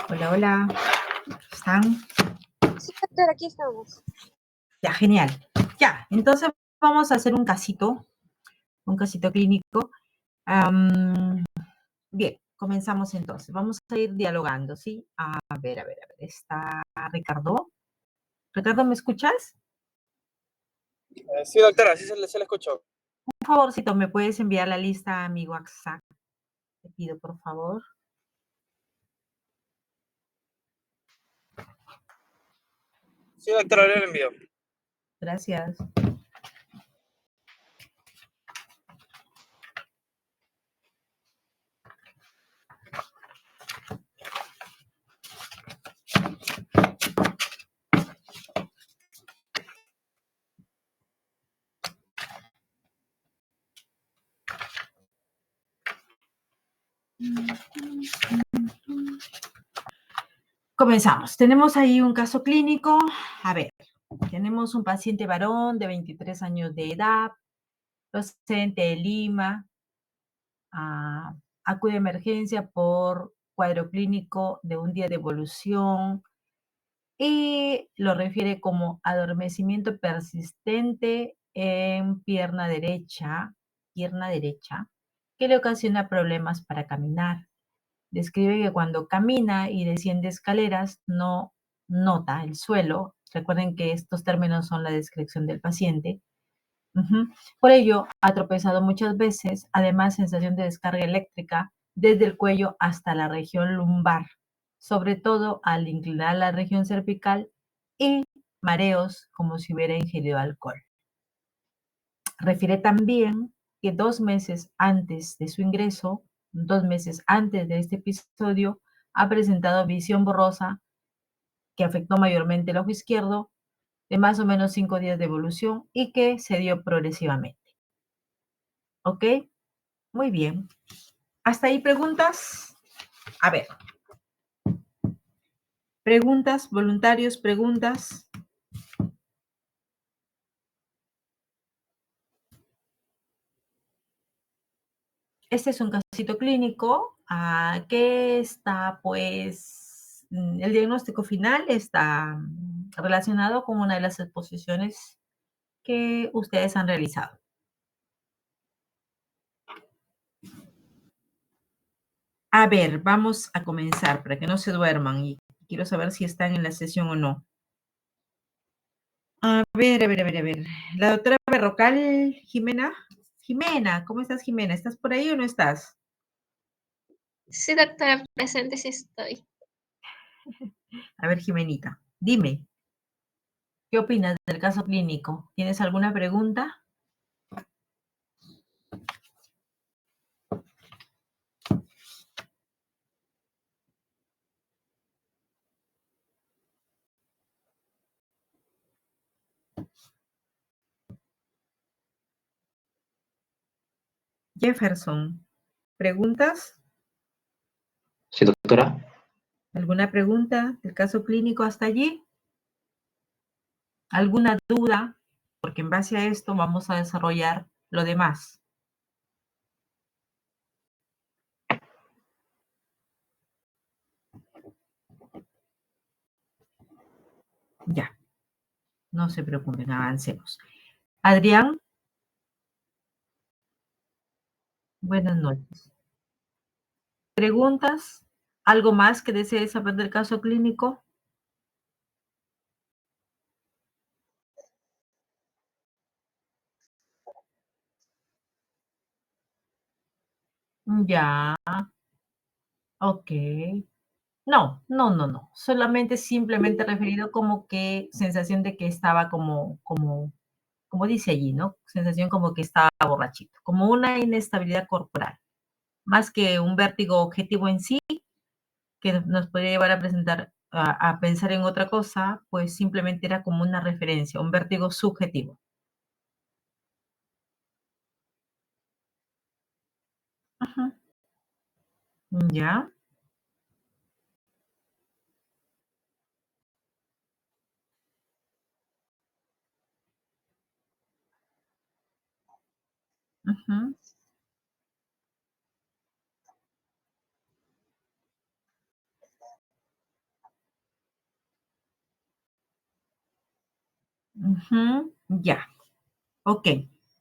Hola, hola. ¿Están? Sí, doctor, aquí estamos. Ya, genial. Ya, entonces vamos a hacer un casito clínico. Am, bien, comenzamos entonces. Vamos a ir dialogando, ¿sí? A ver. Está Ricardo. Ricardo, ¿me escuchas? Sí, doctora, sí se le escuchó. Un favorcito, ¿me puedes enviar la lista a mi WhatsApp? Te pido, por favor. Sí, doctora, le envío. Gracias. Comenzamos. Tenemos ahí un caso clínico. A ver, tenemos un paciente varón de 23 años de edad, procedente de Lima, acude a emergencia por cuadro clínico de un día de evolución y lo refiere como adormecimiento persistente en pierna derecha, que le ocasiona problemas para caminar. Describe que cuando camina y desciende escaleras no nota el suelo. Recuerden que estos términos son la descripción del paciente. Por ello, ha tropezado muchas veces, además sensación de descarga eléctrica desde el cuello hasta la región lumbar, sobre todo al inclinar la región cervical y mareos como si hubiera ingerido alcohol. Refiere también que 2 meses antes de su ingreso, 2 meses antes de este episodio, ha presentado visión borrosa que afectó mayormente el ojo izquierdo de más o menos 5 días de evolución y que se dio progresivamente. ¿Ok? Muy bien. ¿Hasta ahí preguntas? A ver. Preguntas, voluntarios, preguntas. Este es un casito clínico que está, pues, el diagnóstico final está relacionado con una de las exposiciones que ustedes han realizado. A ver, vamos a comenzar para que no se duerman y quiero saber si están en la sesión o no. A ver. La doctora Berrocal, Jimena. Jimena, ¿cómo estás, Jimena? ¿Estás por ahí o no estás? Sí, doctora, presente sí estoy. A ver, Jimenita, dime, ¿qué opinas del caso clínico? ¿Tienes alguna pregunta? Jefferson, ¿preguntas? Sí, doctora. ¿Alguna pregunta del caso clínico hasta allí? ¿Alguna duda? Porque en base a esto vamos a desarrollar lo demás. Ya, no se preocupen, avancemos. Adrián, buenas noches. ¿Preguntas? ¿Algo más que desees saber del caso clínico? Ya, ok. No. Solamente simplemente referido como que sensación de que estaba como dice allí, ¿no? Sensación como que estaba borrachito, como una inestabilidad corporal, más que un vértigo objetivo en sí, que nos podría llevar a presentar, a pensar en otra cosa, pues simplemente era como una referencia, un vértigo subjetivo. Ajá. Ya. Ujú. Ujú, ya, ok.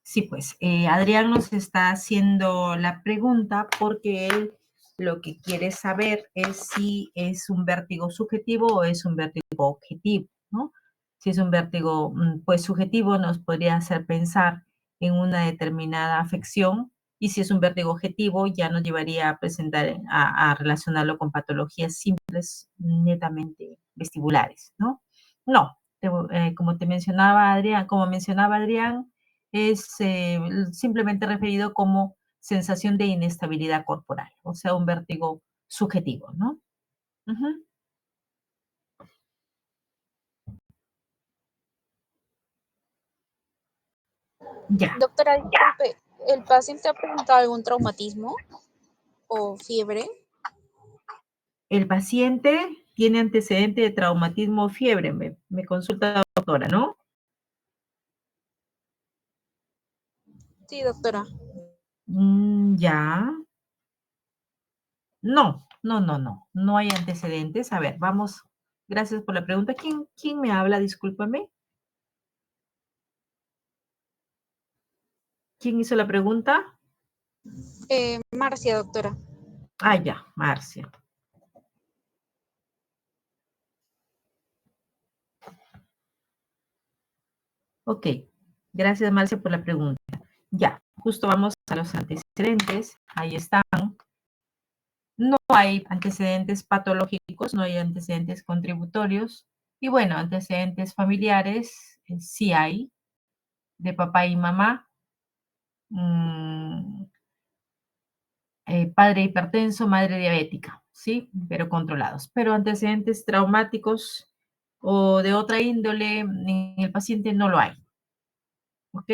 Sí, pues Adrián nos está haciendo la pregunta porque él lo que quiere saber es si es un vértigo subjetivo o es un vértigo objetivo, ¿no? Si es un vértigo, pues subjetivo, nos podría hacer pensar en una determinada afección, y si es un vértigo objetivo, ya nos llevaría a presentar, a relacionarlo con patologías simples, netamente vestibulares, ¿no? No, como te mencionaba Adrián, como mencionaba Adrián, es simplemente referido como sensación de inestabilidad corporal, o sea, un vértigo subjetivo, ¿no? Ujú. Ya. Doctora, disculpe, ¿el paciente ha presentado algún traumatismo o fiebre? El paciente tiene antecedente de traumatismo o fiebre, me consulta la doctora, ¿no? Sí, doctora. Ya. No, no, no, no, no hay antecedentes. A ver, vamos. Gracias por la pregunta. ¿Quién me habla? Discúlpame. ¿Quién hizo la pregunta? Marcia, doctora. Ah, ya, Marcia. Ok, gracias Marcia por la pregunta. Ya, justo vamos a los antecedentes. Ahí están. No hay antecedentes patológicos, no hay antecedentes contributorios. Y bueno, antecedentes familiares sí hay, de papá y mamá. Mm, padre hipertenso, madre diabética, ¿sí? Pero controlados. Pero antecedentes traumáticos o de otra índole en el paciente no lo hay. ¿Ok?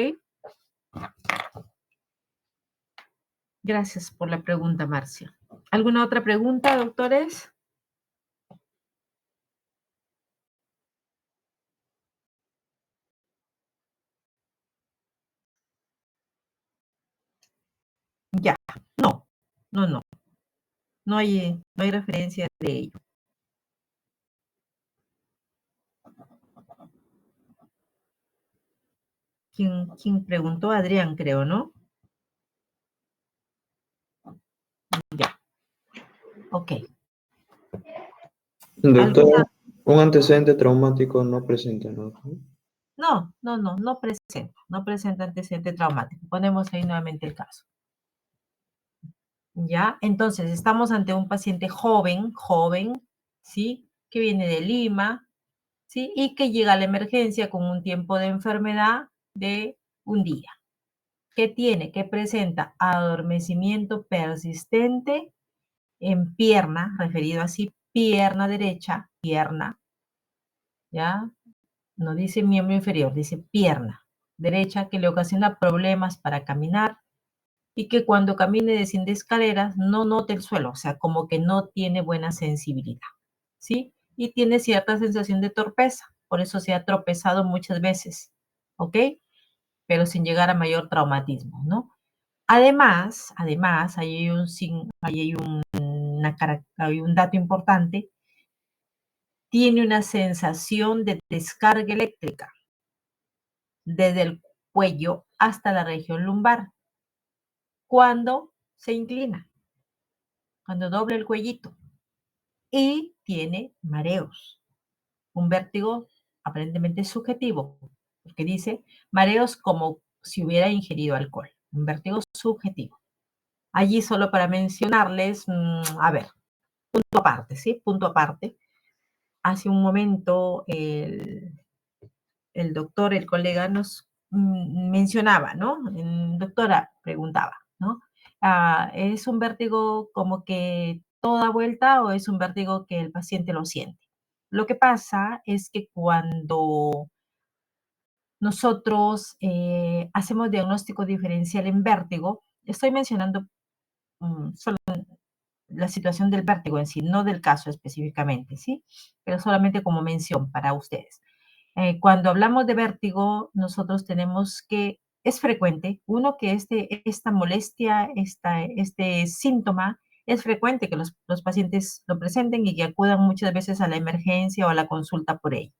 Gracias por la pregunta, Marcia. ¿Alguna otra pregunta, doctores? Ya, no, no, no. No hay referencia de ello. ¿Quién preguntó? Adrián, creo, ¿no? Ya. Ok. Doctora, ¿Alguna? un antecedente traumático no presenta, ¿no? No presenta antecedente traumático. Ponemos ahí nuevamente el caso. ¿Ya? Entonces, estamos ante un paciente joven, ¿sí? Que viene de Lima, ¿sí? Y que llega a la emergencia con un tiempo de enfermedad de un día. ¿Qué tiene? Que presenta adormecimiento persistente en pierna, referido así, pierna derecha, pierna, ¿ya? No dice miembro inferior, dice pierna derecha, que le ocasiona problemas para caminar, y que cuando camine desciende escaleras no note el suelo, o sea, como que no tiene buena sensibilidad, ¿sí? Y tiene cierta sensación de torpeza, por eso se ha tropezado muchas veces, ¿ok? Pero sin llegar a mayor traumatismo, ¿no? Además, hay un dato importante, tiene una sensación de descarga eléctrica desde el cuello hasta la región lumbar cuando se inclina, cuando dobla el cuellito, y tiene mareos, un vértigo aparentemente subjetivo, porque dice mareos como si hubiera ingerido alcohol, un vértigo subjetivo. Allí solo para mencionarles, a ver, punto aparte, ¿sí? Punto aparte. Hace un momento el doctor, el colega nos mencionaba, ¿no? Doctora, preguntaba, ¿no? ¿Es un vértigo como que toda vuelta o es un vértigo que el paciente lo siente? Lo que pasa es que cuando nosotros hacemos diagnóstico diferencial en vértigo, estoy mencionando solo la situación del vértigo en sí, no del caso específicamente, ¿sí? Pero solamente como mención para ustedes. Cuando hablamos de vértigo, nosotros tenemos que, es frecuente, uno, que esta molestia, este síntoma, es frecuente que los pacientes lo presenten y que acudan muchas veces a la emergencia o a la consulta por ello.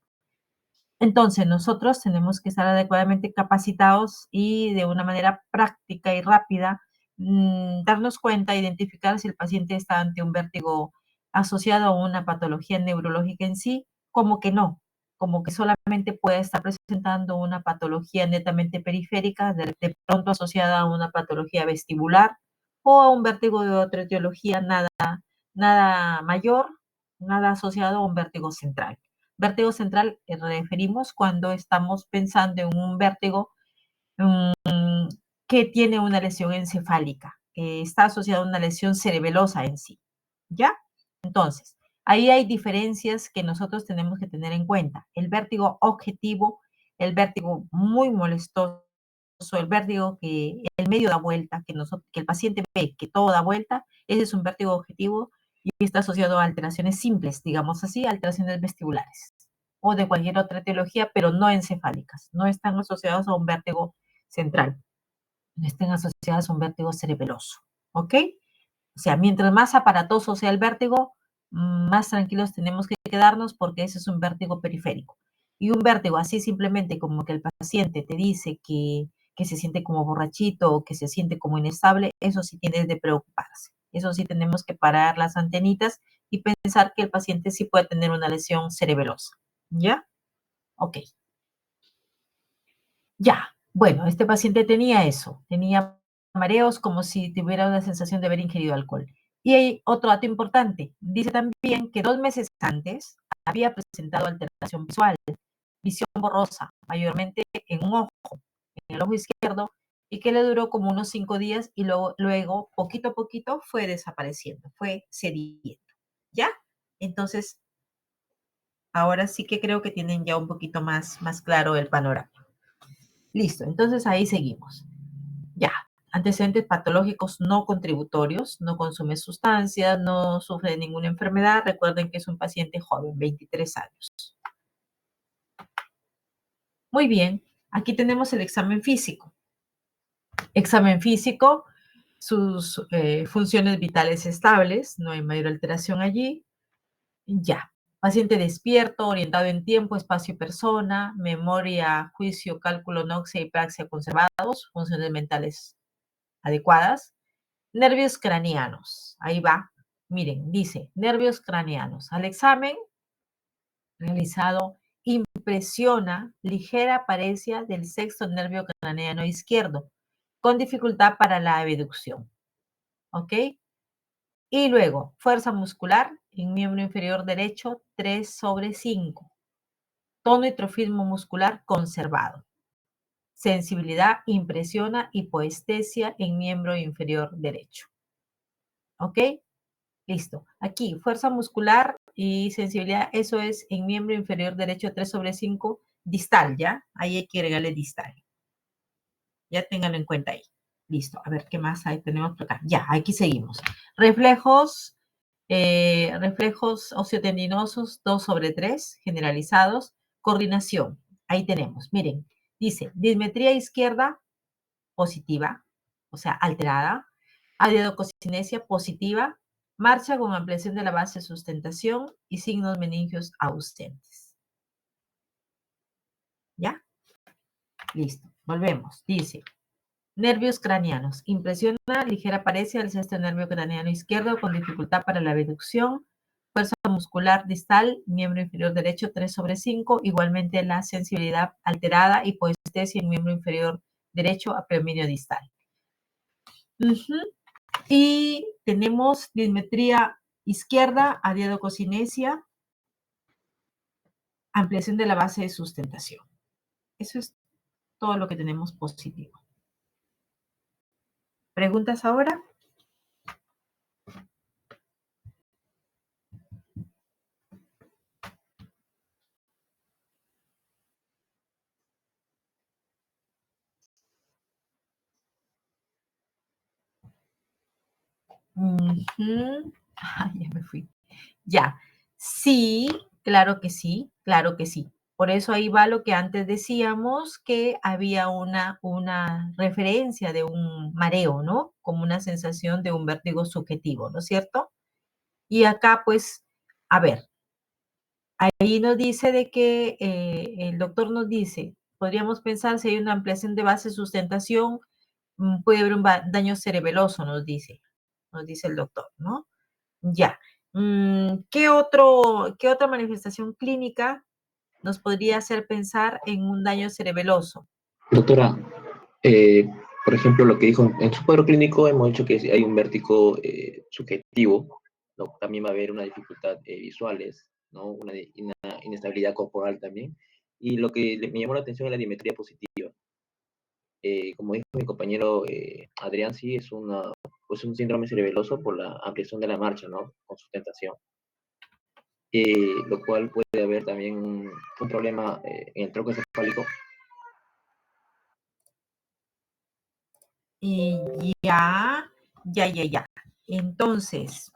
Entonces, nosotros tenemos que estar adecuadamente capacitados y de una manera práctica y rápida darnos cuenta, identificar si el paciente está ante un vértigo asociado a una patología neurológica en sí, como que no, como que solamente puede estar presentando una patología netamente periférica, de pronto asociada a una patología vestibular o a un vértigo de otra etiología, nada mayor, nada asociado a un vértigo central. Vértigo central referimos cuando estamos pensando en un vértigo que tiene una lesión encefálica, que está asociada a una lesión cerebelosa en sí. ¿Ya? Entonces, ahí hay diferencias que nosotros tenemos que tener en cuenta. El vértigo objetivo, el vértigo muy molestoso, el vértigo que el medio da vuelta, que el paciente ve que todo da vuelta, ese es un vértigo objetivo y está asociado a alteraciones simples, digamos así, alteraciones vestibulares o de cualquier otra etiología, pero no encefálicas, no están asociados a un vértigo central, no están asociadas a un vértigo cerebeloso, ¿ok? O sea, mientras más aparatoso sea el vértigo, más tranquilos tenemos que quedarnos porque ese es un vértigo periférico. Y un vértigo así simplemente como que el paciente te dice que se siente como borrachito o que se siente como inestable, eso sí tiene de preocuparse. Eso sí tenemos que parar las antenitas y pensar que el paciente sí puede tener una lesión cerebelosa. ¿Ya? Ok. Ya. Bueno, este paciente tenía eso, tenía mareos como si tuviera una sensación de haber ingerido alcohol. Y hay otro dato importante, dice también que 2 meses antes había presentado alteración visual, visión borrosa, mayormente en un ojo, en el ojo izquierdo, y que le duró como unos 5 días y luego poquito a poquito fue desapareciendo, fue cediendo. ¿Ya? Entonces, ahora sí que creo que tienen ya un poquito más claro el panorama. Listo, entonces ahí seguimos. Ya, antecedentes patológicos no contributorios, no consume sustancias, no sufre de ninguna enfermedad. Recuerden que es un paciente joven, 23 años. Muy bien, aquí tenemos el examen físico. Examen físico, sus funciones vitales estables, no hay mayor alteración allí. Ya, paciente despierto, orientado en tiempo, espacio y persona, memoria, juicio, cálculo, noxia y praxia conservados, funciones mentales adecuadas. Nervios craneanos, ahí va. Miren, dice nervios craneanos. Al examen realizado, impresiona ligera paresia del sexto nervio craneano izquierdo, con dificultad para la abducción. ¿Ok? Y luego, fuerza muscular en miembro inferior derecho, 3/5. Tono y trofismo muscular conservado. Sensibilidad, impresiona hipoestesia en miembro inferior derecho. ¿Ok? Listo. Aquí, fuerza muscular y sensibilidad, eso es en miembro inferior derecho 3/5 distal, ¿ya? Ahí hay que agregarle distal. Ya ténganlo en cuenta ahí. Listo. A ver, ¿qué más ahí tenemos por acá? Ya, aquí seguimos. Reflejos, reflejos osteotendinosos 2/3 generalizados. Coordinación. Ahí tenemos. Miren, dice, dismetría izquierda positiva, o sea, alterada. Adiadococinesia positiva, marcha con ampliación de la base de sustentación y signos meningios ausentes. ¿Ya? Listo. Volvemos. Dice, nervios craneanos. Impresiona ligera paresia del sexto nervio craneano izquierdo con dificultad para la abducción. Fuerza muscular distal, miembro inferior derecho 3/5. Igualmente la sensibilidad alterada, hipoestesia en miembro inferior derecho a predominio distal. Y tenemos dismetría izquierda, adiadococinesia, ampliación de la base de sustentación. Eso es todo lo que tenemos positivo. ¿Preguntas ahora? Ya me fui. Ya. Sí, claro que sí, claro que sí. Por eso ahí va lo que antes decíamos, que había una referencia de un mareo, ¿no? Como una sensación de un vértigo subjetivo, ¿no es cierto? Y acá, pues, a ver, Ahí nos dice de que el doctor nos dice, podríamos pensar si hay una ampliación de base de sustentación, puede haber un daño cerebeloso, nos dice el doctor, ¿no? Ya. ¿Qué otra manifestación clínica nos podría hacer pensar en un daño cerebeloso? Doctora, eh, por ejemplo, lo que dijo en su cuadro clínico, hemos dicho que si hay un vértigo subjetivo, ¿no? También va a haber una dificultad visuales, ¿no? Una inestabilidad corporal también. Y lo que me llamó la atención es la dimetría positiva. Como dijo mi compañero Adrián, sí, pues un síndrome cerebeloso por la ampliación de la marcha, ¿no? Con sustentación. Lo cual puede haber también un problema en el tronco encefálico. Y ya. Entonces,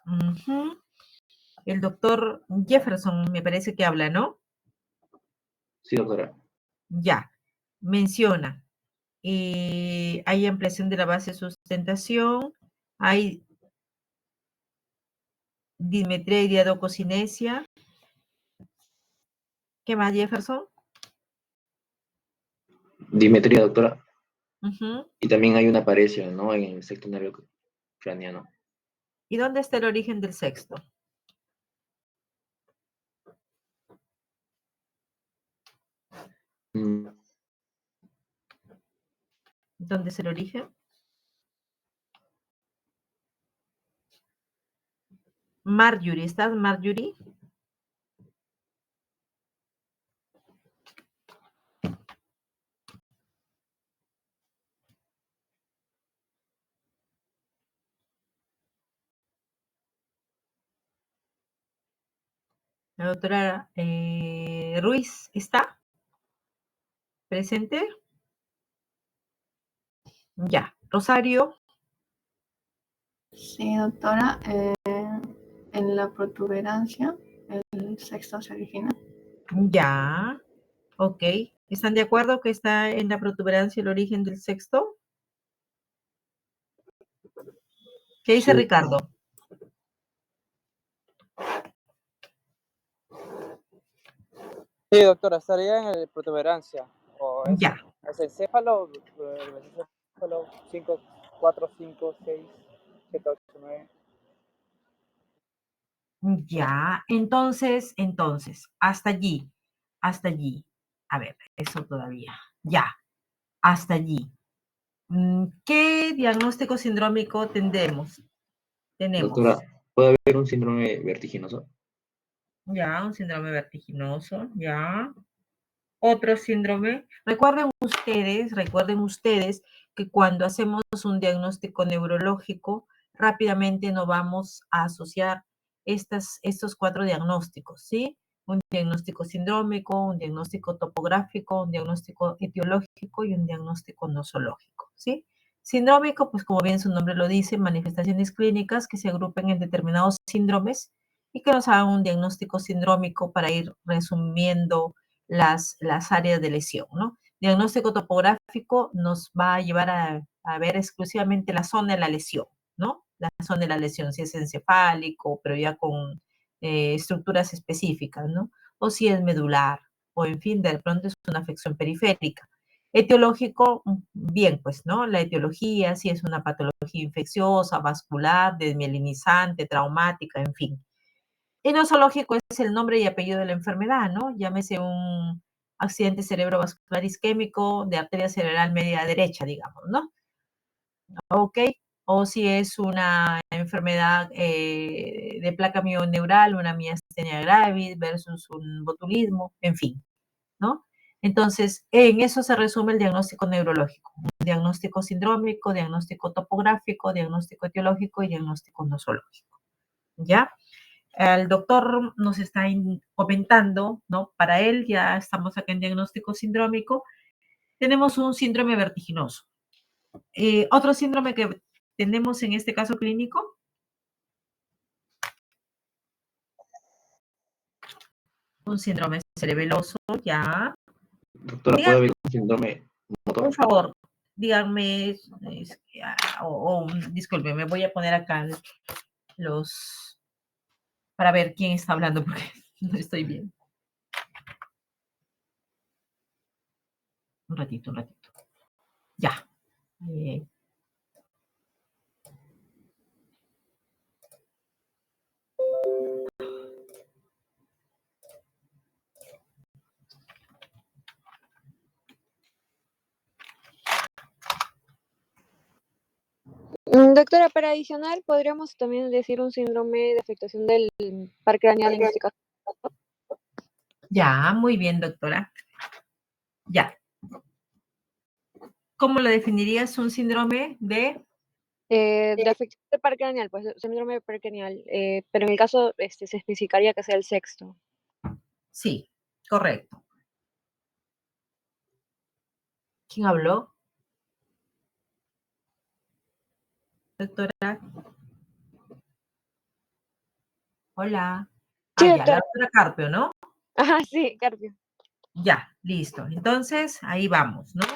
el doctor Jefferson me parece que habla, ¿no? Sí, doctora. Ya, menciona, hay ampliación de la base de sustentación, hay dismetría y diadococinesia. ¿Qué más, Jefferson? Dimetría, doctora. Ujú. Y también hay una paresia, ¿no? En el sexto nervio craneano. ¿Y dónde está el origen del sexto? Mm, ¿Dónde es el origen? Marjorie, ¿estás, Marjorie? La doctora Ruiz, ¿está presente? Ya. Rosario, Sí, doctora, en la protuberancia el sexto se origina. ya. Ok. ¿Están de acuerdo que está en la protuberancia el origen del sexto? ¿Qué dice sí, Ricardo? Sí, doctora, estaría en el protuberancia. O Ya. es encéfalo, el encéfalo 5, 4, 5, 6, 7, 8, 9. Ya, entonces, hasta allí, hasta allí. A ver, eso todavía. Ya, hasta allí. ¿Qué diagnóstico sindrómico tenemos? doctora, Tenemos, puede haber un síndrome vertiginoso. ya, un síndrome vertiginoso, ya. Otro síndrome. Recuerden ustedes que cuando hacemos un diagnóstico neurológico, rápidamente nos vamos a asociar estos 4 diagnósticos, ¿sí? Un diagnóstico sindrómico, un diagnóstico topográfico, un diagnóstico etiológico y un diagnóstico nosológico, ¿sí? Sindrómico, pues como bien su nombre lo dice, manifestaciones clínicas que se agrupen en determinados síndromes y que nos hagan un diagnóstico sindrómico para ir resumiendo las áreas de lesión, ¿no? Diagnóstico topográfico nos va a llevar a ver exclusivamente la zona de la lesión, ¿no? La zona de la lesión, si es encefálico, pero ya con estructuras específicas, ¿no? O si es medular, o en fin, de pronto es una afección periférica. Etiológico, bien, pues, ¿no? La etiología, si es una patología infecciosa, vascular, desmielinizante, traumática, en fin. Y nosológico es el nombre y apellido de la enfermedad, ¿no? Llámese un accidente cerebrovascular isquémico de arteria cerebral media derecha, digamos, ¿no? ¿Ok? O si es una enfermedad de placa mioneural, una miastenia gravis versus un botulismo, en fin, ¿no? Entonces, en eso se resume el diagnóstico neurológico. Un diagnóstico sindrómico, diagnóstico topográfico, diagnóstico etiológico y diagnóstico nosológico, ¿ya? El doctor nos está comentando, ¿no? Para él, ya estamos acá en diagnóstico sindrómico, tenemos un síndrome vertiginoso. Otro síndrome que tenemos en este caso clínico, un síndrome cerebeloso, ya. Doctora, puede Díganme, haber un síndrome por motor. favor, díganme, disculpe, me voy a poner acá los, para ver quién está hablando porque no estoy bien. Un ratito, un ratito. Ya. Eh, Doctora, para adicional, podríamos también decir un síndrome de afectación del par craneal en este caso. ya, muy bien, doctora. Ya. ¿Cómo lo definirías un síndrome de? De afección del par craneal, pues síndrome de par craneal, pero en el caso se especificaría que sea el sexto. Sí, correcto. ¿Quién habló? Doctora. Hola. Sí, Ah, ya, la doctora. doctora Carpio, ¿no? Ajá, sí, Carpio. Ya, listo. Entonces, ahí vamos, ¿no?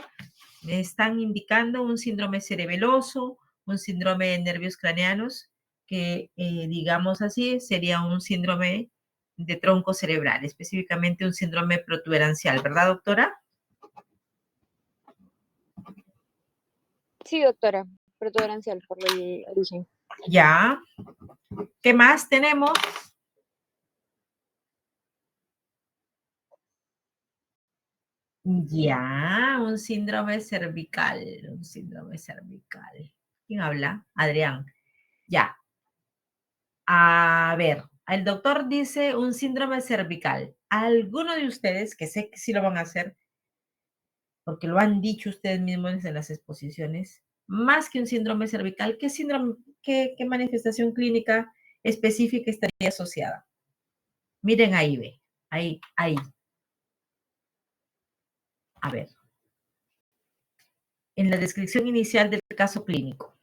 Me están indicando un síndrome cerebeloso, un síndrome de nervios craneanos, que digamos así, sería un síndrome de tronco cerebral, específicamente un síndrome protuberancial, ¿verdad, doctora? Sí, doctora, protuberancial por el origen. Ya. ¿Qué más tenemos? Ya, un síndrome cervical, un síndrome cervical. ¿Quién habla? Adrián. Ya. A ver, el doctor dice un síndrome cervical. ¿Alguno de ustedes, que sé que sí lo van a hacer, porque lo han dicho ustedes mismos en las exposiciones, más que un síndrome cervical, ¿qué síndrome, qué manifestación clínica específica estaría asociada? Miren ahí, ve, ahí. A ver, en la descripción inicial del caso clínico.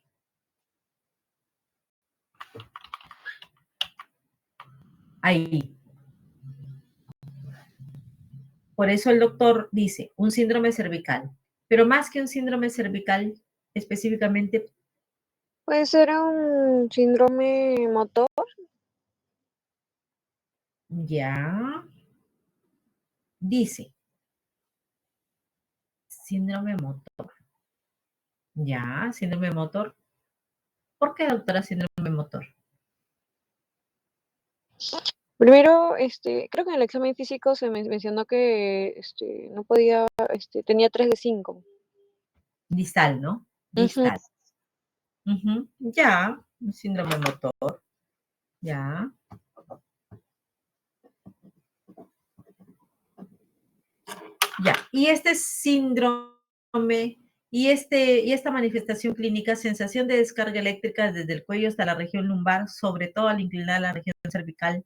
Ahí. Por eso el doctor dice un síndrome cervical, pero más que un síndrome cervical, específicamente, Puede ser un síndrome motor. ya dice síndrome motor. Ya, síndrome motor. ¿Por qué, doctora, síndrome motor? Primero, creo que en el examen físico se mencionó que no podía, tenía 3 de 5. Distal, ¿no? Ujú. Distal. Ya, un síndrome motor. Ya. Ya. Y este síndrome y esta manifestación clínica, sensación de descarga eléctrica desde el cuello hasta la región lumbar, sobre todo al inclinar la región cervical,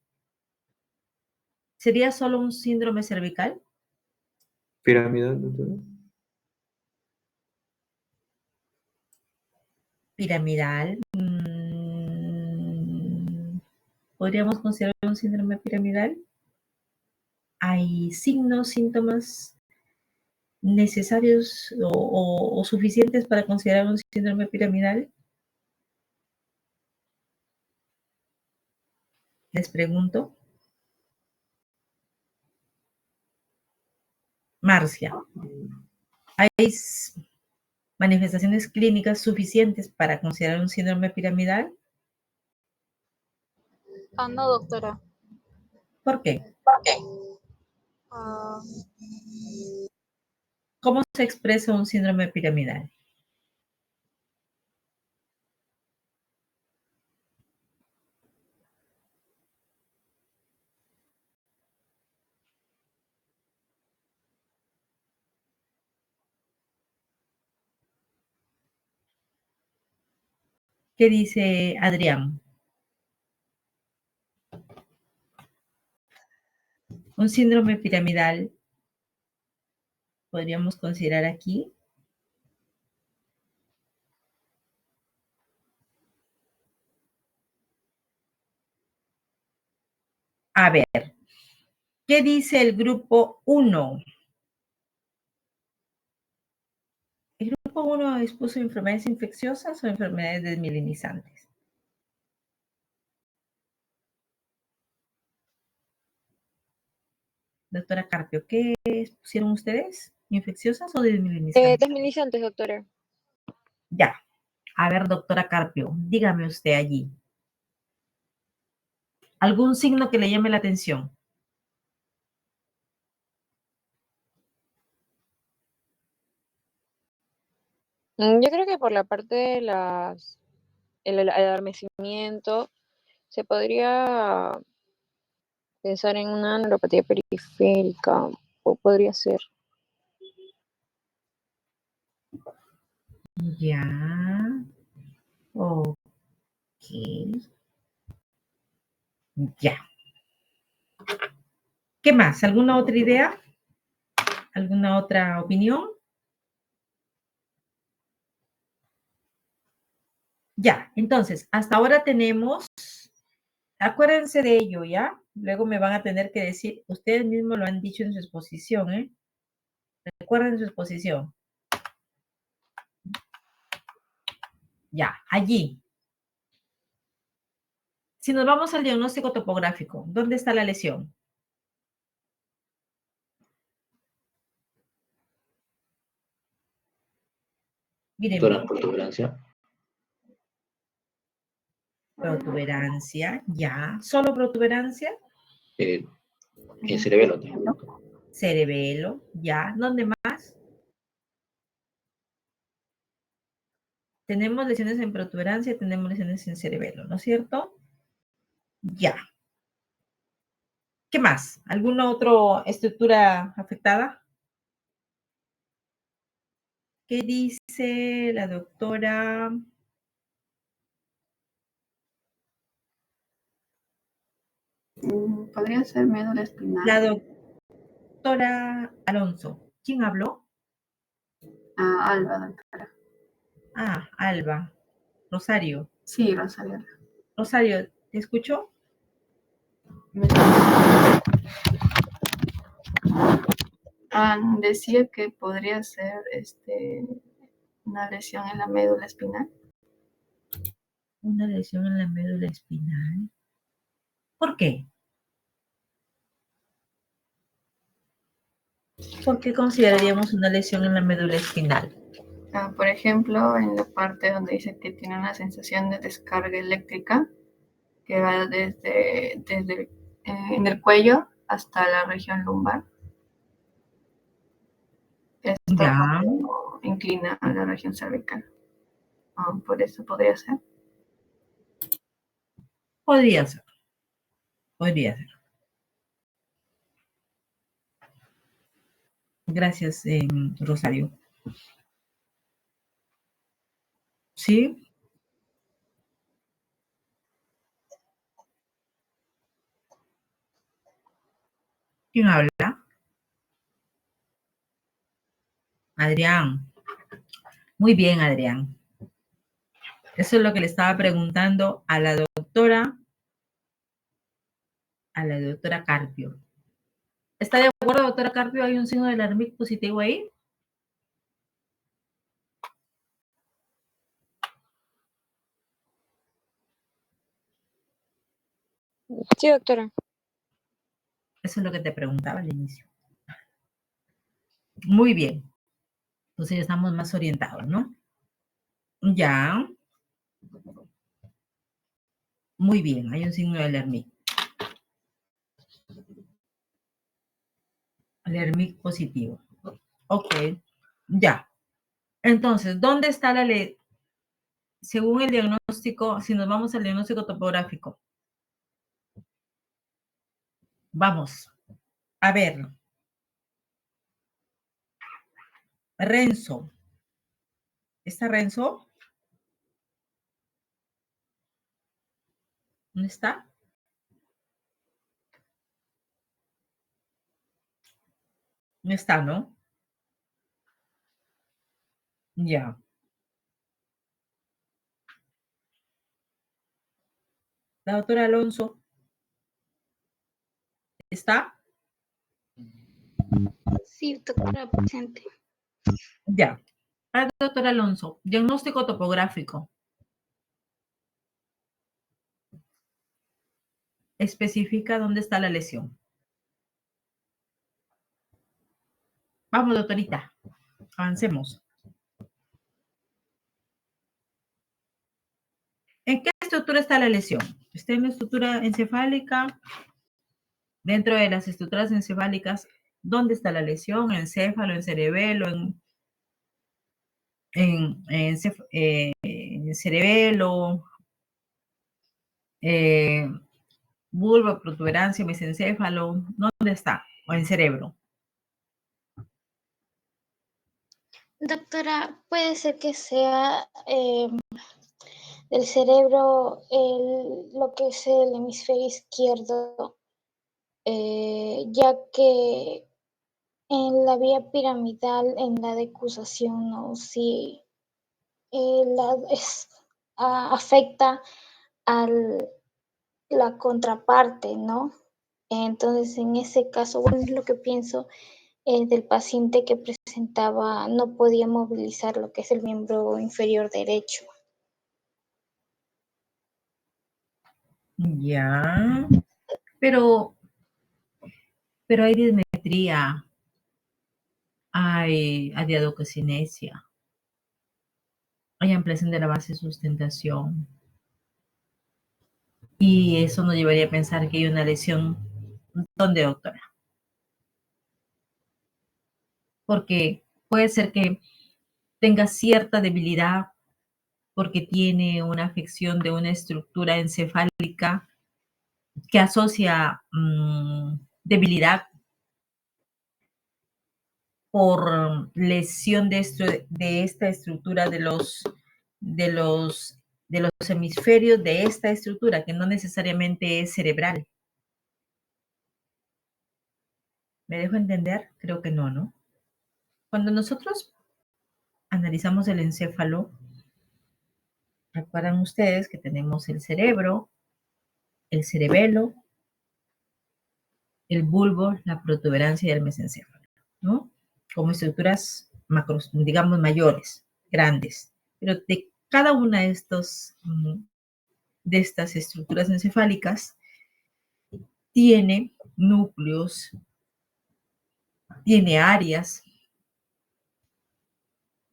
¿sería solo un síndrome cervical? Piramidal, doctora. Piramidal. ¿Podríamos considerar un síndrome piramidal? ¿Hay signos, síntomas necesarios o suficientes para considerar un síndrome piramidal? Les pregunto. Marcia, ¿hay manifestaciones clínicas suficientes para considerar un síndrome piramidal? No, doctora. ¿Por qué? Ah, ¿Cómo se expresa un síndrome piramidal? ¿Qué dice Adrián? Un síndrome piramidal podríamos considerar aquí. A ver, ¿qué dice el grupo 1? ¿El grupo 1 expuso enfermedades infecciosas o enfermedades desmielinizantes? Doctora Carpio, ¿qué expusieron ustedes? ¿Infecciosas o desmielinizantes? Desmielinizantes, doctora. Ya. A ver, doctora Carpio, dígame usted allí. ¿Algún signo que le llame la atención? Yo creo que por la parte de el adormecimiento se podría pensar en una neuropatía periférica, o podría ser. Ya. Ok. Ya. ¿Qué más? ¿Alguna otra idea? ¿Alguna otra opinión? Ya, entonces, hasta ahora tenemos, acuérdense de ello, ¿ya? Luego me van a tener que decir, ustedes mismos lo han dicho en su exposición, ¿eh? Recuerden su exposición. Ya, allí. Si nos vamos al diagnóstico topográfico, ¿dónde está la lesión? Doctora, Miren, protuberancia. protuberancia, ya. ¿Solo protuberancia? Cerebelo también, doctora. Cerebelo, ya. ¿Dónde más? Tenemos lesiones en protuberancia, tenemos lesiones en cerebelo, ¿no es cierto? Ya. ¿Qué más? ¿Alguna otra estructura afectada? ¿Qué dice la doctora? Podría ser médula espinal. La doctora Alonso. ¿Quién habló? Alba, doctora. Ah, Alba. Rosario. Sí, Rosario. Rosario, ¿te escucho? Decía que podría ser una lesión en la médula espinal. Una lesión en la médula espinal. ¿Por qué? ¿Por qué consideraríamos una lesión en la médula espinal? Por ejemplo, en la parte donde dice que tiene una sensación de descarga eléctrica que va en el cuello hasta la región lumbar. Esto Ya, inclina a la región cervical. Por eso podría ser. podría ser. Podría ser. Gracias, Rosario. ¿Sí? ¿Quién habla? Adrián. Muy bien, Adrián. Eso es lo que le estaba preguntando a la doctora Carpio. ¿Está de acuerdo, doctora Carpio? ¿Hay un signo del Lermite positivo ahí? Sí, doctora. Eso es lo que te preguntaba al inicio. Muy bien. Entonces ya estamos más orientados, ¿no? Ya. Muy bien, hay un signo de Lermite. Lermite positivo. Ok, ya. Entonces, ¿dónde está según el diagnóstico, si nos vamos al diagnóstico topográfico? Vamos. A ver. Renzo. ¿Está Renzo? ¿Dónde está? No está, ¿no? Ya. La doctora Alonso. ¿Está? Sí, doctora, presente. Ya. Ah, doctora Alonso, diagnóstico topográfico. Especifica dónde está la lesión. Vamos, doctorita, avancemos. ¿En qué estructura está la lesión? ¿Está en la estructura encefálica? Dentro de las estructuras encefálicas, ¿dónde está la lesión? ¿En encéfalo, en cerebelo, en cerebelo, bulbo, protuberancia, mesencéfalo? ¿Dónde está? ¿O en cerebro? Doctora, puede ser que sea del cerebro lo que es el hemisferio izquierdo, ya que en la vía piramidal, en la decusación, ¿no? Sí, afecta a la contraparte, ¿no? Entonces, en ese caso, bueno, es lo que pienso del paciente que presentaba, no podía movilizar lo que es el miembro inferior derecho. Ya, pero hay dismetría, hay adiadoquecinesia, hay ampliación de la base de sustentación. Y eso nos llevaría a pensar que hay una lesión. ¿Dónde, doctora? Porque puede ser que tenga cierta debilidad porque tiene una afección de una estructura encefálica que asocia debilidad por lesión de esta estructura de los hemisferios de esta estructura, que no necesariamente es cerebral. ¿Me dejo entender? Creo que no, ¿no? Cuando nosotros analizamos el encéfalo, recuerdan ustedes que tenemos el cerebro, el cerebelo, el bulbo, la protuberancia y el mesencéfalo, ¿no? Como estructuras macros, digamos mayores, grandes. Pero de cada una de estas estructuras encefálicas tiene núcleos, tiene áreas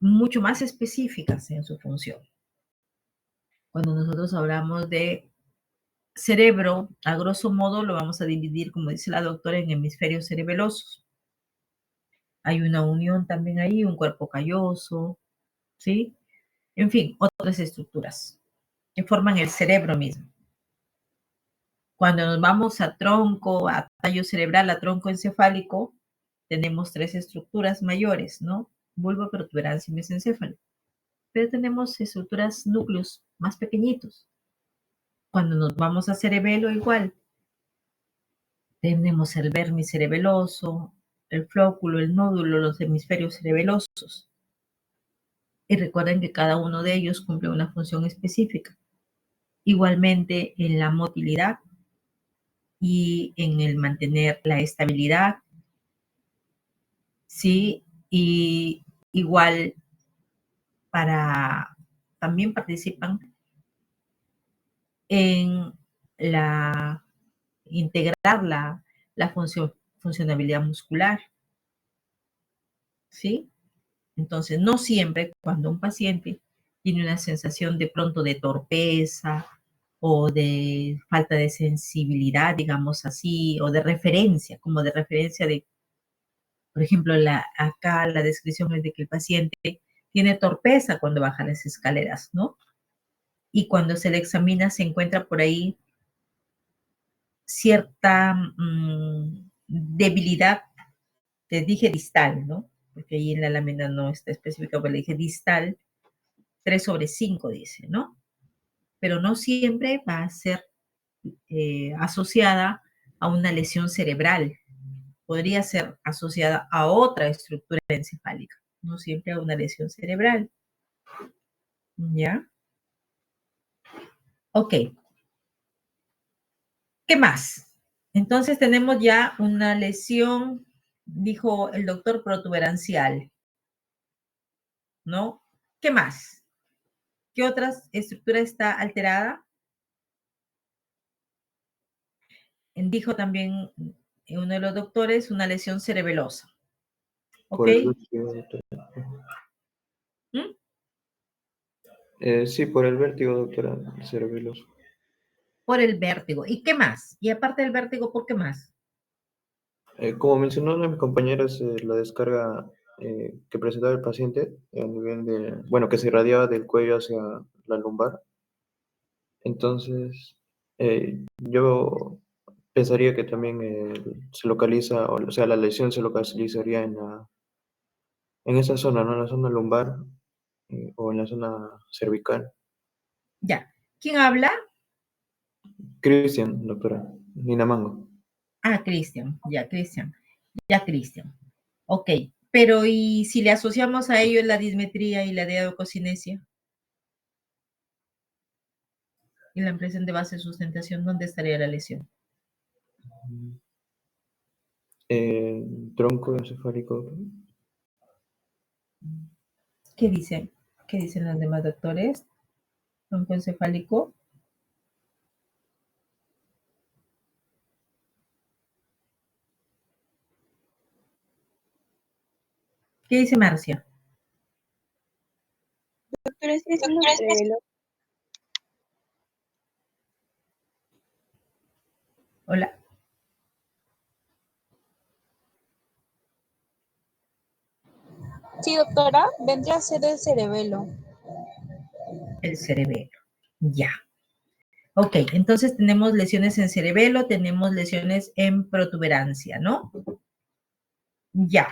mucho más específicas en su función. Cuando nosotros hablamos de cerebro, a grosso modo lo vamos a dividir, como dice la doctora, en hemisferios cerebelosos. Hay una unión también ahí, un cuerpo calloso, ¿sí? En fin, otras estructuras que forman el cerebro mismo. Cuando nos vamos a tronco, a tallo cerebral, a tronco encefálico, tenemos tres estructuras mayores, ¿no? Bulbo, protuberancia y mesencéfalo. Pero tenemos estructuras, núcleos más pequeñitos. Cuando nos vamos a cerebelo, igual. Tenemos el vermis cerebeloso, el flóculo, el nódulo, los hemisferios cerebelosos. Y recuerden que cada uno de ellos cumple una función específica. Igualmente en la motilidad y en el mantener la estabilidad, ¿sí? Y igual también participan en integrar la funcionabilidad muscular, ¿sí? Entonces, no siempre cuando un paciente tiene una sensación de pronto de torpeza o de falta de sensibilidad, digamos así, o de referencia, como de referencia de, por ejemplo, acá la descripción es de que el paciente tiene torpeza cuando baja las escaleras, ¿no? Y cuando se le examina se encuentra por ahí cierta debilidad, te dije distal, ¿no? Porque ahí en la lámina no está específica, pero le dije distal, 3/5 dice, ¿no? Pero no siempre va a ser asociada a una lesión cerebral. Podría ser asociada a otra estructura encefálica, no siempre a una lesión cerebral. ¿Ya? Ok. ¿Qué más? Entonces tenemos ya una lesión, dijo el doctor, protuberancial, ¿no? ¿Qué más? ¿Qué otra estructura está alterada? Dijo también uno de los doctores una lesión cerebelosa. ¿Ok? Por el vértigo, doctora. ¿Mm? Sí, por el vértigo, doctora, cerebeloso. Por el vértigo. ¿Y qué más? Y aparte del vértigo, ¿por qué más? Como mencionó una de mis compañeras, la descarga que presentaba el paciente a nivel de, bueno, que se irradiaba del cuello hacia la lumbar. Entonces, yo pensaría que también se localiza, o sea, la lesión se localizaría en esa zona, ¿no? En la zona lumbar o en la zona cervical. Ya. ¿Quién habla? Cristian, doctora, Nina Mango. Ah, Cristian. Ya, Cristian. Ya, Cristian. Ok. Pero, ¿y si le asociamos a ello la dismetría y la diadococinesia? Y la impresión de base de sustentación, ¿dónde estaría la lesión? Tronco encefálico. ¿Qué dicen? ¿Qué dicen los demás doctores? Tronco encefálico. ¿Qué dice Marcia? Doctor, estoy diciendo cerebelo. Hola. Sí, doctora, vendría a ser el cerebelo. El cerebelo. Ya. Ok, entonces tenemos lesiones en cerebelo, tenemos lesiones en protuberancia, ¿no? Ya.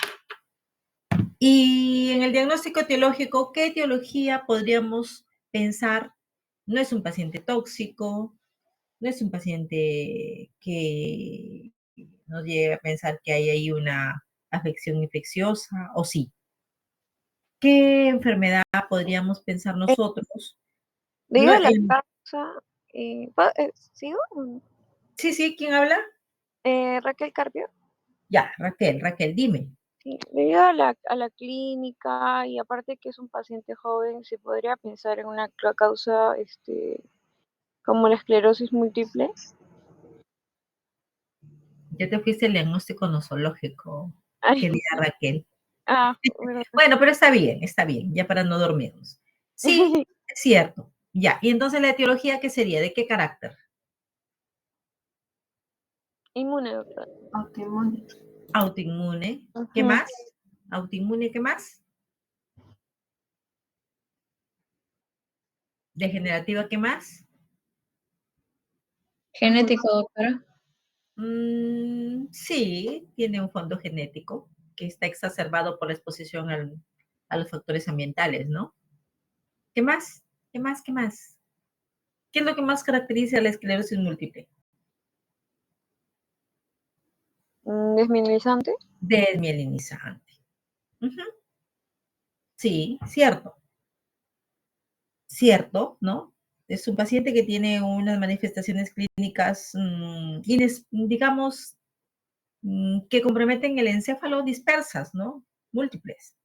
Y en el diagnóstico etiológico, ¿qué etiología podríamos pensar? No es un paciente tóxico, no es un paciente que nos lleve a pensar que hay ahí una afección infecciosa, o sí. ¿Qué enfermedad podríamos pensar nosotros? No, Debido a la causa, ¿sigo? sí, sí, ¿quién habla? Raquel Carpio. Ya, Raquel, dime. Sí, debido a la clínica y aparte que es un paciente joven, se podría pensar en una causa como la esclerosis múltiple. Ya te fuiste al diagnóstico nosológico, Ay, querida Raquel. bueno. Bueno, pero está bien, ya para no dormirnos. Sí, es cierto. Ya, y entonces la etiología, ¿qué sería? ¿De qué carácter? Inmune, doctor. Autoinmune. Autoinmune. ¿Qué Ujú. más? Autoinmune, ¿qué más? Degenerativa, ¿qué más? Genético, doctora. Sí, tiene un fondo genético que está exacerbado por la exposición a los factores ambientales, ¿no? ¿Qué más? ¿Qué más? ¿Qué más? ¿Qué es lo que más caracteriza a la esclerosis múltiple? Desmineralizante. Desmielinizante. Ujú. Sí, cierto, cierto, ¿no? Es un paciente que tiene unas manifestaciones clínicas, digamos, que comprometen el encéfalo dispersas, ¿no? Múltiples,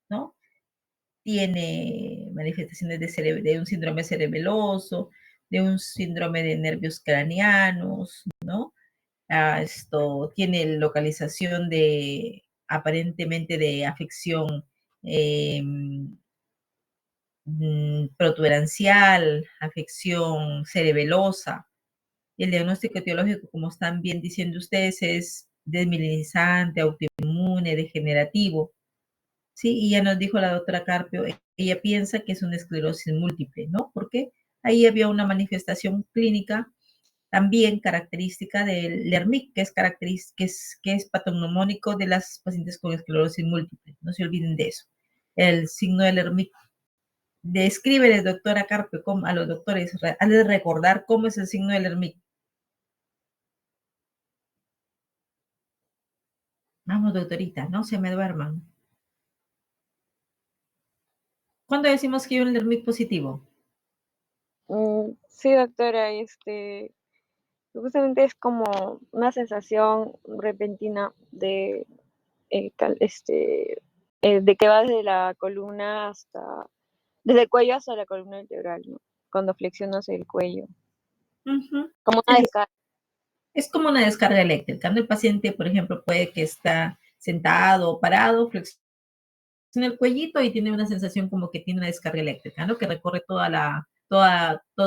¿no? Tiene manifestaciones de un síndrome cerebeloso, de un síndrome de nervios craneanos, ¿no? Esto tiene localización de aparentemente de afección eh, protuberancial, afección cerebelosa. El diagnóstico etiológico, como están bien diciendo ustedes, es desmielinizante, autoinmune, degenerativo. Sí, y ya nos dijo la doctora Carpio, ella piensa que es una esclerosis múltiple, ¿no? Porque ahí había una manifestación clínica también característica del LERMIC, que es patognomónico de las pacientes con esclerosis múltiple. No se olviden de eso. El signo del LERMIC. Descríbele, doctora Carpio, a los doctores, han de recordar cómo es el signo del LERMIC. Vamos, doctorita, no se me duerman. ¿Cuándo decimos que hay un LERMIC positivo? Sí, doctora, justamente es como una sensación repentina de que va desde la columna desde el cuello hasta la columna vertebral, ¿no? Cuando flexionas el cuello, Ujú. como una descarga. Es como una descarga eléctrica. ¿No? El paciente, por ejemplo, puede que está sentado o parado, en el cuellito y tiene una sensación como que tiene una descarga eléctrica, ¿no? Que recorre todo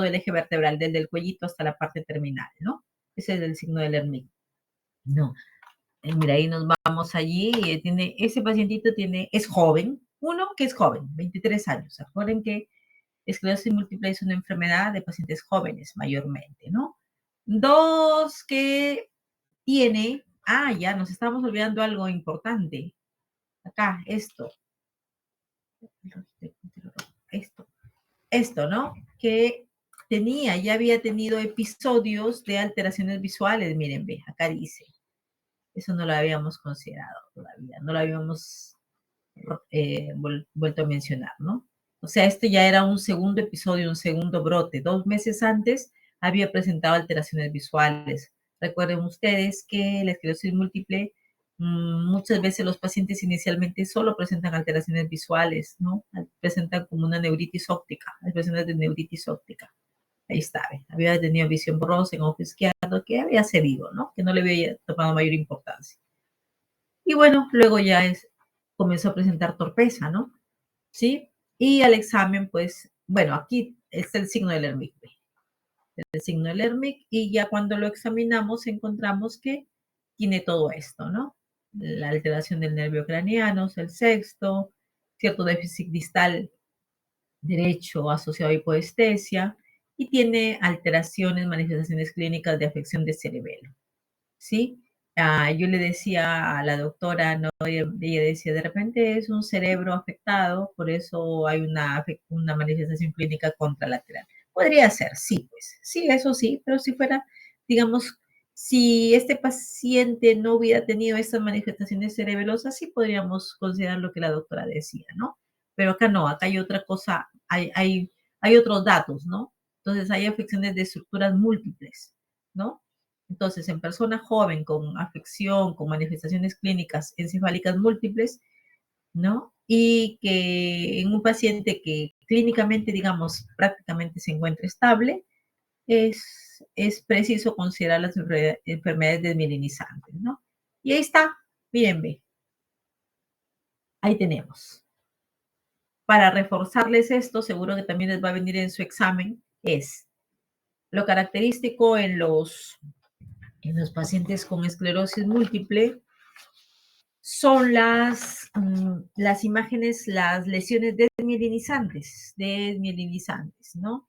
el eje vertebral, desde el cuellito hasta la parte terminal, ¿no? Ese es el signo del Lhermitte. No, mira, ahí nos vamos allí y ese pacientito es joven, uno que es joven, 23 años. Recuerden que esclerosis múltiple es una enfermedad de pacientes jóvenes mayormente, ¿no? Dos, que tiene, ya nos estamos olvidando algo importante. Acá, esto, ¿no? Que ya había tenido episodios de alteraciones visuales, miren, ve, acá dice. Eso no lo habíamos considerado todavía, no lo habíamos vuelto a mencionar, ¿no? O sea, esto ya era un segundo episodio, un segundo brote. 2 meses antes había presentado alteraciones visuales. Recuerden ustedes que la esclerosis múltiple, muchas veces los pacientes inicialmente solo presentan alteraciones visuales, ¿no? Presentan como una neuritis óptica, expresiones de neuritis óptica. Ahí está, había tenido visión borrosa en ojo izquierdo, que había cedido, ¿no? Que no le había tomado mayor importancia. Y bueno, luego ya comenzó a presentar torpeza, ¿no? ¿Sí? Y al examen, pues, bueno, aquí está el signo del Lhermitte. El signo del Lhermitte, y ya cuando lo examinamos encontramos que tiene todo esto, ¿no? La alteración del nervio craneano, el sexto, cierto déficit distal derecho asociado a hipoestesia, y tiene alteraciones, manifestaciones clínicas de afección de cerebelo, ¿sí? Yo le decía a la doctora, ¿no? Ella decía, de repente es un cerebro afectado, por eso hay una manifestación clínica contralateral. Podría ser, sí, pues, sí, eso sí, pero si fuera, digamos, si este paciente no hubiera tenido estas manifestaciones cerebelosas, sí podríamos considerar lo que la doctora decía, ¿no? Pero acá no, acá hay otra cosa, hay otros datos, ¿no? Entonces hay afecciones de estructuras múltiples, ¿no? Entonces, en persona joven con afección, con manifestaciones clínicas encefálicas múltiples, ¿no? Y que en un paciente que clínicamente, digamos, prácticamente se encuentra estable, es preciso considerar las enfermedades desmielinizantes, ¿no? Y ahí está, miren, ve. Ahí tenemos. Para reforzarles esto, seguro que también les va a venir en su examen, es lo característico en los pacientes con esclerosis múltiple son las imágenes, las lesiones desmielinizantes, ¿no?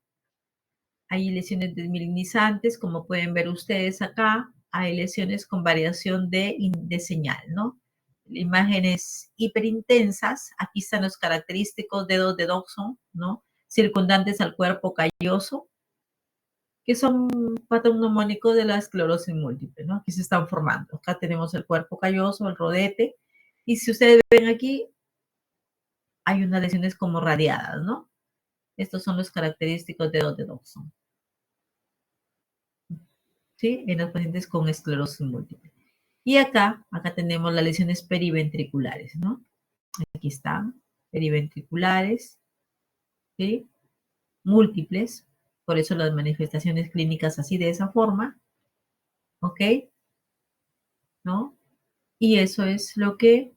Hay lesiones desmielinizantes, como pueden ver ustedes acá, hay lesiones con variación de señal, ¿no? Imágenes hiperintensas, aquí están los característicos dedos de Dodson, ¿no? Circundantes al cuerpo calloso, que son patrón mnemónico de la esclerosis múltiple, ¿no? Aquí se están formando. Acá tenemos el cuerpo calloso, el rodete, y si ustedes ven aquí, hay unas lesiones como radiadas, ¿no? Estos son los característicos dedos de Dodson, ¿sí? En los pacientes con esclerosis múltiple. Y acá tenemos las lesiones periventriculares, ¿no? Aquí están, periventriculares, ¿sí? Múltiples, por eso las manifestaciones clínicas así de esa forma, ¿ok? ¿No? Y eso es lo que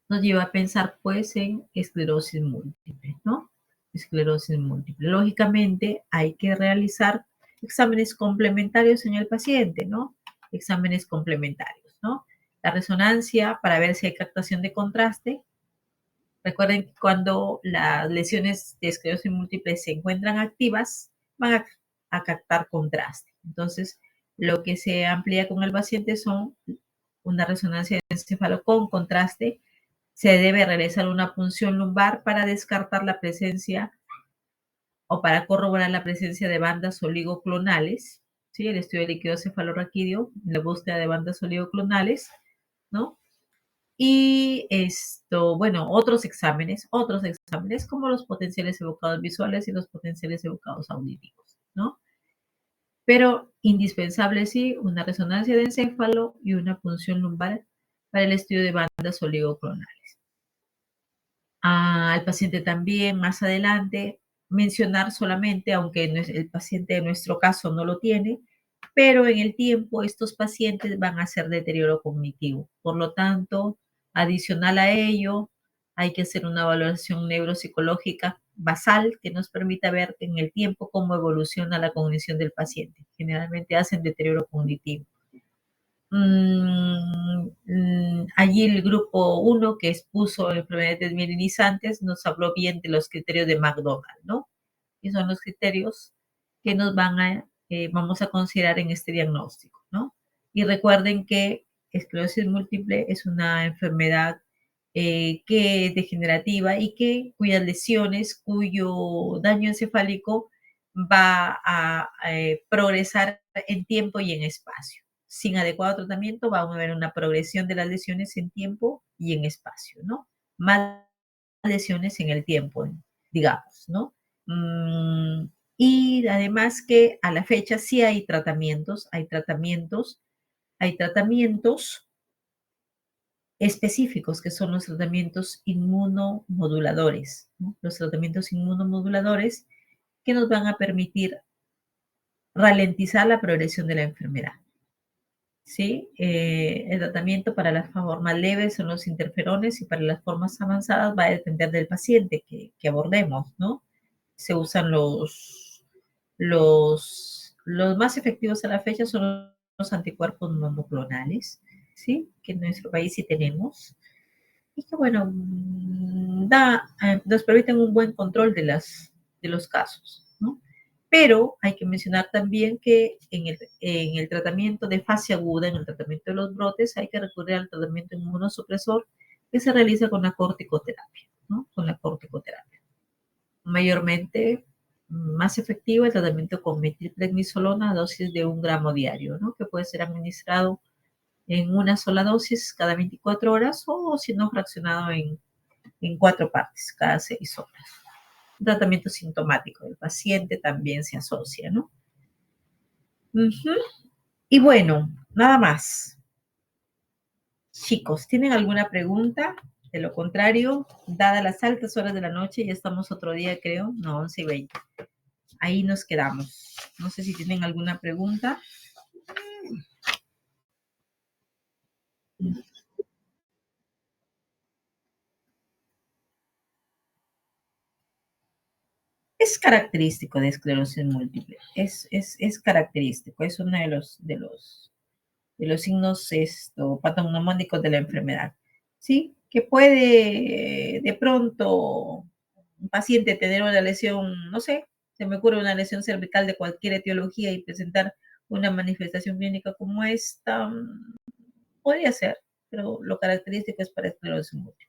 nos lleva a pensar, pues, en esclerosis múltiple, ¿no? Esclerosis múltiple. Lógicamente, hay que realizar exámenes complementarios en el paciente, ¿no? Exámenes complementarios, ¿no? La resonancia para ver si hay captación de contraste. Recuerden que cuando las lesiones de esclerosis múltiple se encuentran activas, van a captar contraste. Entonces, lo que se amplía con el paciente son una resonancia de encéfalo con contraste. Se debe realizar una punción lumbar para descartar la presencia o para corroborar la presencia de bandas oligoclonales, ¿sí? El estudio de líquido cefalorraquídeo, la búsqueda de bandas oligoclonales, ¿no? Y bueno, otros exámenes como los potenciales evocados visuales y los potenciales evocados auditivos, ¿no? Pero indispensable, sí, una resonancia de encéfalo y una punción lumbar para el estudio de bandas oligoclonales. Al paciente también, más adelante, mencionar solamente, aunque el paciente en nuestro caso no lo tiene, pero en el tiempo estos pacientes van a hacer deterioro cognitivo. Por lo tanto, adicional a ello, Hay que hacer una evaluación neuropsicológica basal que nos permita ver en el tiempo cómo evoluciona la cognición del paciente. Generalmente hacen deterioro cognitivo. Allí el grupo 1 que expuso enfermedades desmielinizantes nos habló bien de los criterios de McDonald, ¿no? Y son los criterios que nos vamos a considerar en este diagnóstico, ¿no? Y recuerden que esclerosis múltiple es una enfermedad que es degenerativa y cuyas lesiones, cuyo daño encefálico va a progresar en tiempo y en espacio. Sin adecuado tratamiento va a haber una progresión de las lesiones en tiempo y en espacio, ¿no? Más lesiones en el tiempo, digamos, ¿no? Y además que a la fecha sí hay tratamientos específicos, que son los tratamientos inmunomoduladores, ¿no? Los tratamientos inmunomoduladores que nos van a permitir ralentizar la progresión de la enfermedad. ¿Sí? El tratamiento para las formas leves son los interferones y para las formas avanzadas va a depender del paciente que abordemos, ¿no? Se usan los más efectivos a la fecha son los anticuerpos monoclonales, ¿sí? Que en nuestro país sí tenemos. Y que, bueno, nos permiten un buen control de los casos, ¿no? Pero hay que mencionar también que en el tratamiento de fase aguda, en el tratamiento de los brotes, hay que recurrir al tratamiento inmunosupresor que se realiza con la corticoterapia, ¿no? Con la corticoterapia. Mayormente, más efectivo el tratamiento con metilprednisolona a dosis de 1 gramo diario, ¿no? Que puede ser administrado en una sola dosis cada 24 horas o si no fraccionado en 4 partes cada 6 horas. Un tratamiento sintomático del paciente también se asocia, ¿no? Y bueno, nada más. Chicos, ¿tienen alguna pregunta? De lo contrario, dadas las altas horas de la noche, ya estamos otro día, creo, no, 11:20. Ahí nos quedamos. No sé si tienen alguna pregunta. Es característico de esclerosis múltiple. Es característico. Es uno de los signos patognomónicos de la enfermedad. ¿Sí? Que puede de pronto un paciente tener una lesión, no sé, se me ocurre una lesión cervical de cualquier etiología y presentar una manifestación clínica como esta, podría ser, pero lo característico es para esclerosis múltiple.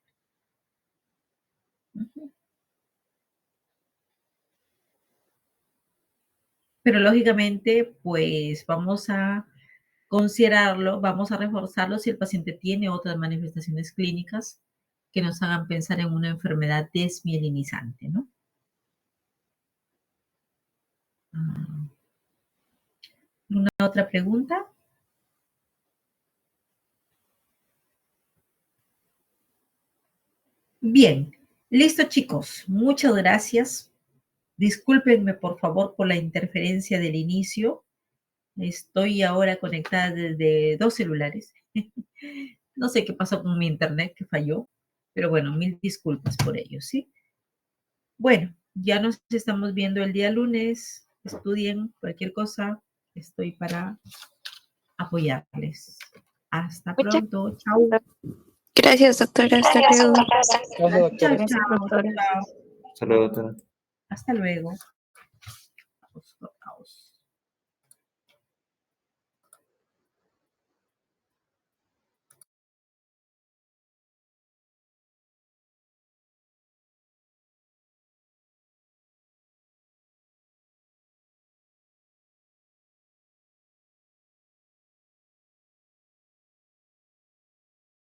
Pero lógicamente, pues vamos a considerarlo, vamos a reforzarlo si el paciente tiene otras manifestaciones clínicas que nos hagan pensar en una enfermedad desmielinizante, ¿no? ¿Una otra pregunta? Bien, listo chicos, muchas gracias. Discúlpenme por favor por la interferencia del inicio. Estoy ahora conectada desde 2 celulares. No sé qué pasó con mi internet que falló, pero bueno, mil disculpas por ello, ¿sí? Bueno, ya nos estamos viendo el día lunes. Estudien cualquier cosa. Estoy para apoyarles. Hasta pronto. Chao. Gracias, doctora. Hasta luego. Gracias, doctora. Chao, Gracias, chao. doctora. Chao. Hasta luego, doctora. Hasta luego.